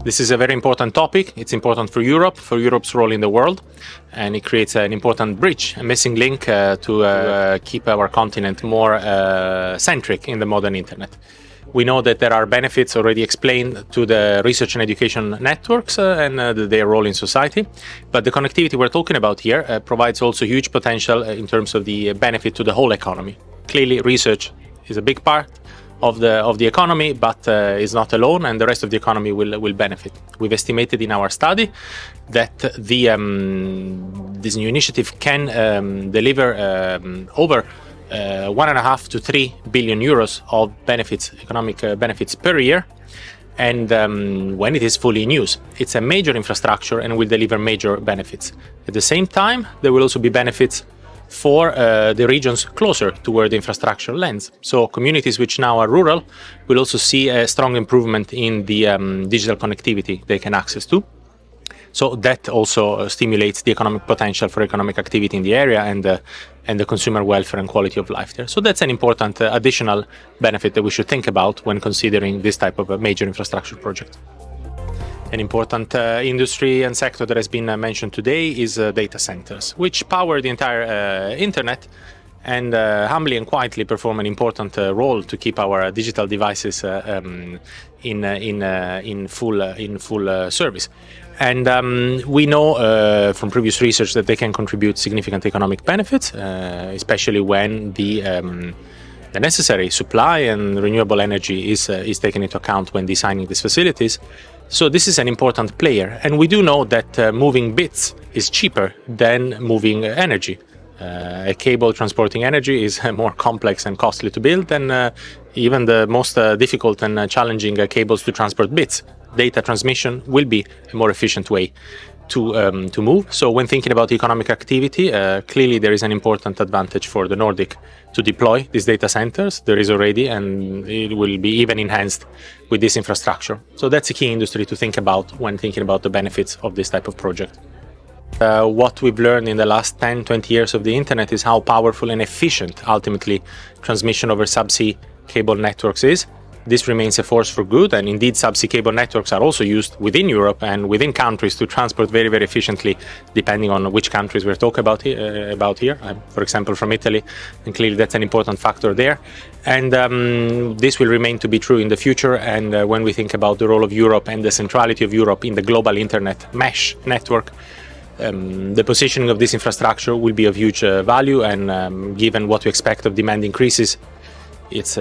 This is a very important topic. It's important for Europe, for Europe's role in the world, and it creates an important bridge, a missing link to keep our continent more centric in the modern internet. We know that there are benefits already explained to the research and education networks and their role in society, but the connectivity we're talking about here provides also huge potential in terms of the benefit to the whole economy. Clearly, research is a big part of the economy, but is not alone, and the rest of the economy will benefit. We've estimated in our study that this new initiative can deliver over 1.5 to 3 billion euros of benefits, economic benefits per year, and when it is fully in use. It's a major infrastructure and will deliver major benefits. At the same time, there will also be benefits for the regions closer to where the infrastructure lands. So communities which now are rural will also see a strong improvement in the digital connectivity they can access to. So that also stimulates the economic potential for economic activity in the area and the consumer welfare and quality of life there. So that's an important additional benefit that we should think about when considering this type of a major infrastructure project. An important industry and sector that has been mentioned today is data centers, which power the entire internet and humbly and quietly perform an important role to keep our digital devices in full service. And we know from previous research that they can contribute significant economic benefits, especially when the necessary supply and renewable energy is taken into account when designing these facilities. So this is an important player, and we do know that moving bits is cheaper than moving energy. A cable transporting energy is more complex and costly to build than even the most difficult and challenging cables to transport bits. Data transmission will be a more efficient way to move. So when thinking about economic activity, clearly there is an important advantage for the Nordic to deploy these data centers. There is already, and it will be even enhanced with this infrastructure. So that's a key industry to think about when thinking about the benefits of this type of project. What we've learned in the last 10-20 years of the internet is how powerful and efficient ultimately transmission over subsea cable networks is. This remains a force for good, and indeed subsea cable networks are also used within Europe and within countries to transport very, very efficiently, depending on which countries we're talking about here. For example, from Italy, and clearly that's an important factor there. And this will remain to be true in the future, and when we think about the role of Europe and the centrality of Europe in the global internet mesh network, the positioning of this infrastructure will be of huge value, and given what we expect of demand increases, it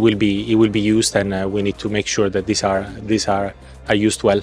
will be used, and we need to make sure that these are used well.